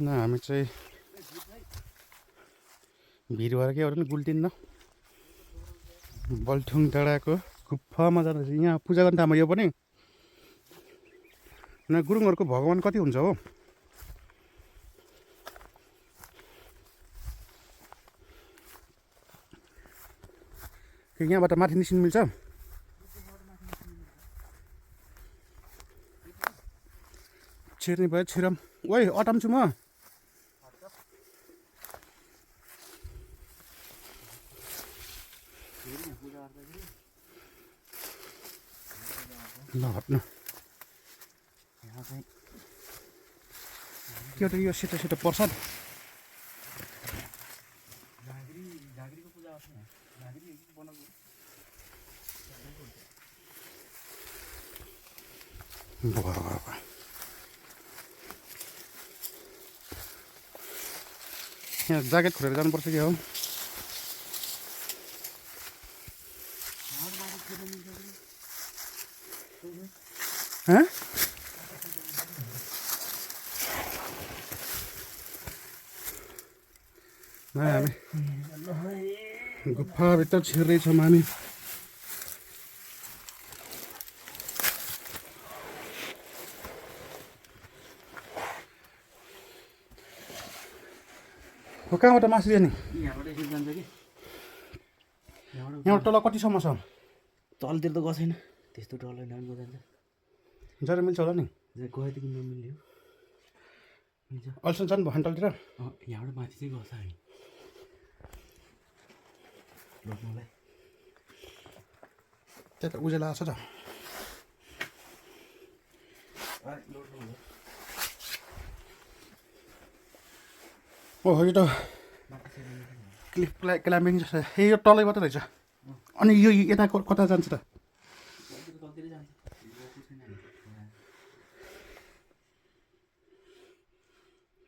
न हामी चाहिँ भिड भएर के गर्नु गुल्टिन्न बल्ठुङ डाँडाको गुफामा जाँदैछ। यहाँ पूजा गर्ने ठाउँमा यो पनि न गुरुङहरूको भगवान कति हुन्छ हो। यहाँबाट माथि निस्किनु मिल्छ। छिर्ने भयो छिरम ओइ अटाउँछु म। ल हट्नु के हो त यो सेतो सेतो प्रसाद। यहाँ ज्याकेट खोलेर जानुपर्छ कि हो। हामी गुफाभित्र छिर्दैछौँ हामी। कहाँबाट मासु लिने? यहाँबाट तल कतिसम्म छ? तलतिर त गएको छैन त्यस्तो डरलाई नानीको जान्छ जरा मिल्छ होला नि। गयो त किन नमिल्यो अल्छन जानु भयो तलतिर। यहाँबाट माथि चाहिँ गर्छ हामी लड्नुलाई। त्यही त उजेला आएको छ त। ओहो यो त क्लिफ क्लाइम्बिङ जस्तो। ए यो तलै मात्रै रहेछ। अनि यो यता कता जान्छ त?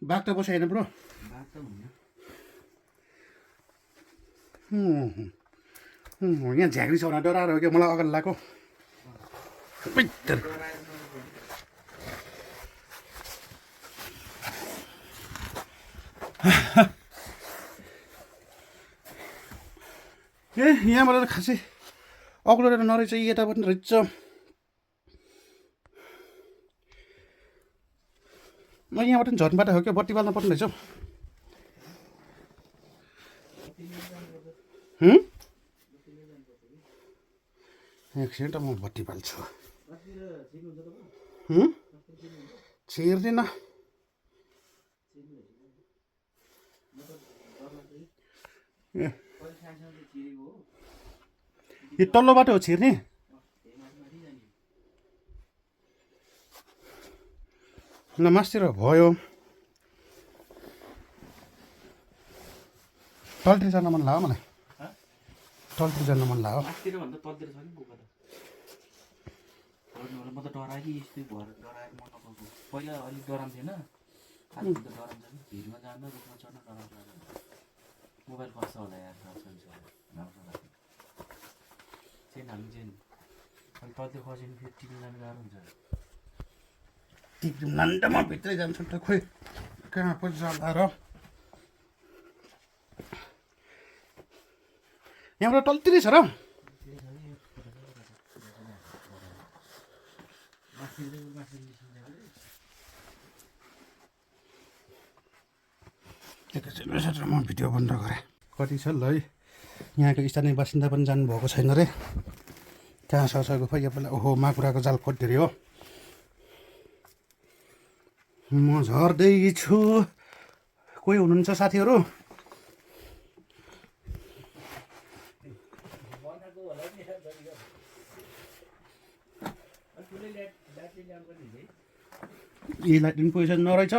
बाघ त बस्यो होइन ब्रो? यहाँ झ्याग्री छ भने डराएर हो क्या मलाई अगाडि लगाएको। ए यहाँबाट त खासै अग्लो नरहेछ यता पनि रहेछ। म यहाँबाट पनि झर्नबाट हो क्या बत्ती बाल्न पर्ने रहेछ। एकछिन त म बत्ती बाल्छु। छिर्दिन यो तल्लो बाटो हो छिर्ने। ल मासतिर भयो। तलतिर जान मन लाग्यो मलाई। तलतिर जान मन लाग्यो। म त डराएँ कि यस्तै भएर डराएर म नगएको। पहिला अलिक डराउँथेन आजकल त डराउँछ कि भिडमा जान रुखमा चढ्न डराउँछ। मोबाइल खस्छ होला यार चेन हामी चेन अनि तलतिर खस्यो भने फेरि टिप्नु जानु गाह्रो हुन्छ। टिप्नु लान्डमा भित्रै जान्छ त खोइ कहाँ पो जाला र। यहाँबाट तलतिरै छ र? एकैछिन म भिडियो बन्द गरेँ। कति छ ल है यहाँको स्थानीय बासिन्दा पनि जानुभएको छैन रे। कहाँ छ गुफा यो बेला? ओहो माकुराको जाल खोज्दै हो। म झर्दैछु। कोही हुनुहुन्छ साथीहरू? यी लाइट पनि पैसा नरहेछ।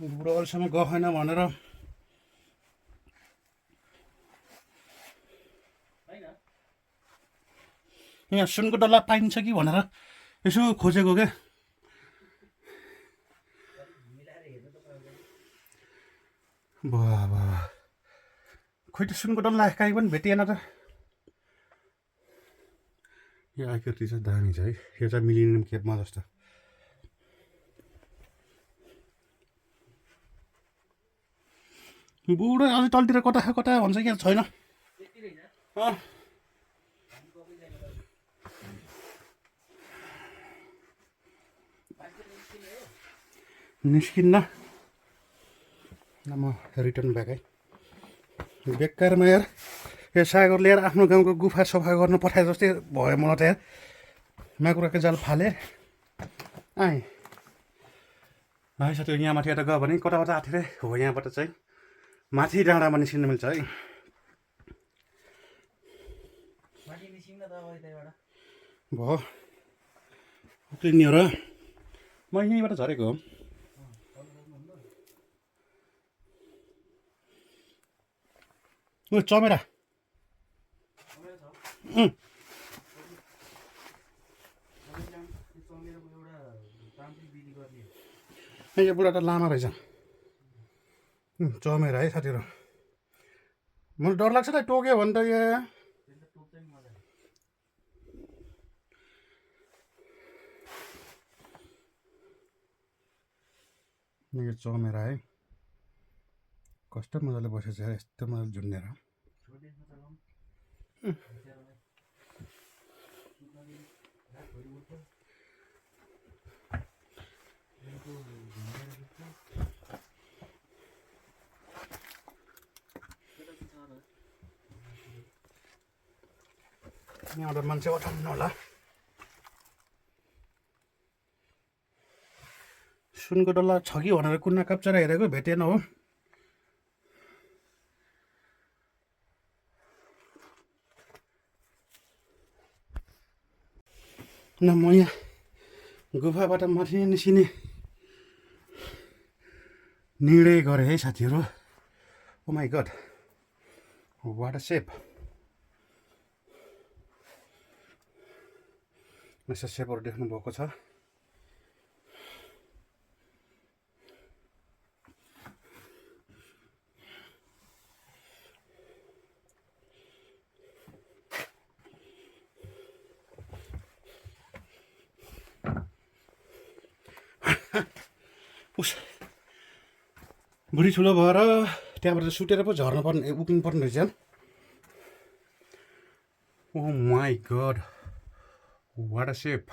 बुढो अहिलेसम्म गएन भनेर यहाँ सुनको डल्ला पाइन्छ कि भनेर यसो खोजेको क्या। बाबा खोइ त सुनको डल्ला काहीँ पनि भेटिएन त। यो आकृति चाहिँ दामी छ है। यो चाहिँ मिलिनियम केपमा जस्तो। बुढो अझै तलतिर कता कता भन्छ क्या छैन अँ निस्किन्न ल म रिटर्न ब्याक है बेकारमा यार यो सागर लिएर आफ्नो गाउँको गुफा सफा गर्न पठाए जस्तै भयो मलाई त यार माकुराको जाल फाले आएँ है साथी यहाँ माथि यता गयो भने कता कता आएको थिएँ हो यहाँबाट चाहिँ माथि डाँडामा निस्किनु मिल्छ है भयो उक्लिने हो र म यहीँबाट झरेको हो ओ चमेरा यो बुढा त लामा रहेछ चमेरा है साथीहरू मलाई डर लाग्छ त टोक्यो भने त यो चमेरा है कस्तो मजाले बसेछ यस्तो मजाले झुन्डेर यहाँबाट मान्छे उठाउनु होला सुनको डल्ला छ कि भनेर कुना काप्चेर हेरेको भेटेन हो न म यहाँ गुफाबाट माथि निस्किने निर्णय गरेँ है साथीहरू ओ माई गड वाट अ सेप यसो सेपहरू देख्नु भएको छ बुढी ठुलो भएर त्यहाँबाट सुतेर पो झर्नु पर्ने उक्लिनु पर्ने रहेछ ओ माई गड वाट अ सेप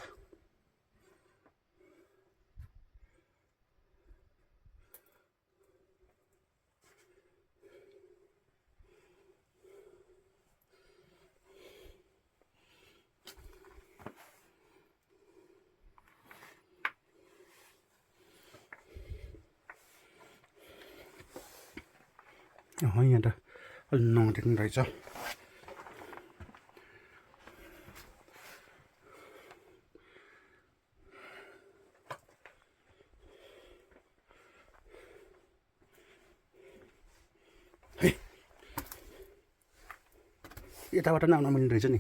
यहाँ त अलि नदेख्ने रहेछ यताबाट नै आउन मिल्ने रहेछ नि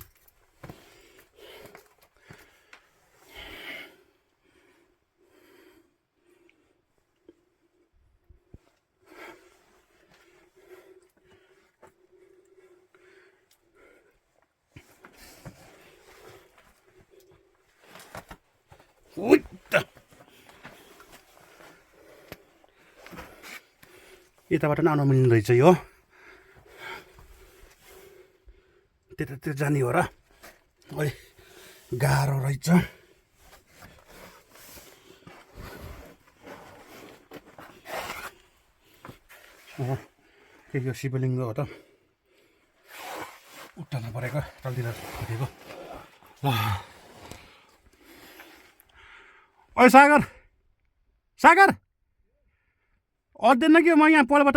यताबाट नै आउन मिल्ने रहेछ यो त्यतातिर जाने हो र अलि गाह्रो रहेछ के यो शिवलिङ्ग हो त उठाउनु परेको तलतिर खसेको ल ओ सागर सागर अँदैन कि म यहाँ परबाट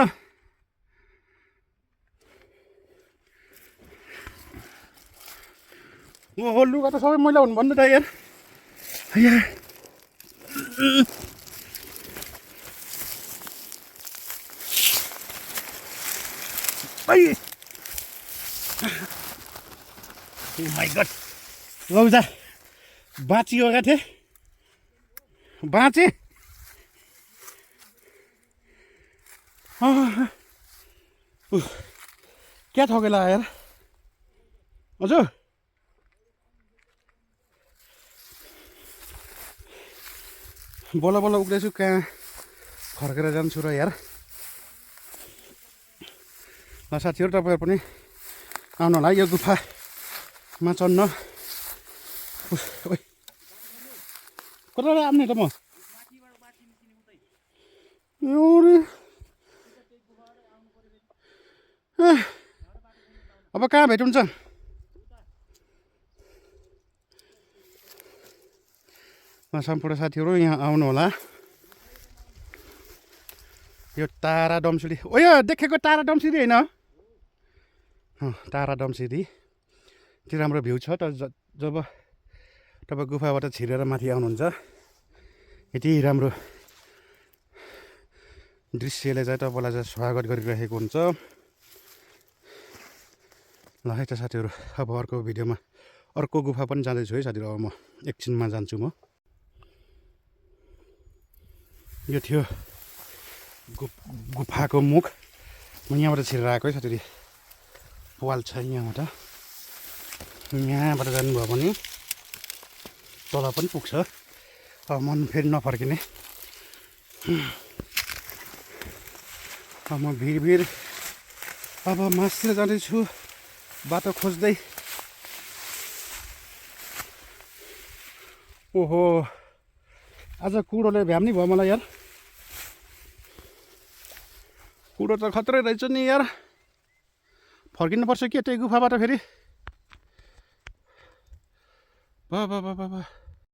ओ लुगा त सबै मैला हुनु भन्नु त यार माई गड लौजा बाँचियोगा थिएँ बाँचे क्या ठगेला यार हजुर बल्ल बल्ल उक्लेछु कहाँ फर्केर जान्छु र यार साथीहरू तपाईँहरू पनि आउनु होला यो गुफामा चढ्न कता आउने त म अब कहाँ भेट हुन्छ सम्पूर्ण साथीहरू यहाँ आउनु होला यो तारा डमसिरी ओ यो देखेको तारा डमसिरी होइन तारा डमसिरी त्यो राम्रो भ्यू छ तर जब तपाईँ गुफाबाट छिरेर माथि आउनुहुन्छ यति राम्रो दृश्यले चाहिँ तपाईँलाई चाहिँ स्वागत गरिरहेको हुन्छ ल है त साथीहरू अब अर्को भिडियोमा अर्को गुफा पनि जाँदैछु है साथीहरू अब म एकछिनमा जान्छु म यो थियो गुफाको मुख म यहाँबाट छिरेर आएको है साथीहरू पाल छ यहाँबाट यहाँबाट जानुभयो भने तल पनि पुग्छ अब मन फेरि नफर्किने अब म भिर अब मासतिर जाँदैछु बाटो खोज्दै ओहो आज कुडोले भ्याम नि भयो मलाई यार कुडो त खत्रै रहेछ नि यार फर्किनु पर्छ के त्यही गुफाबाट फेरि बा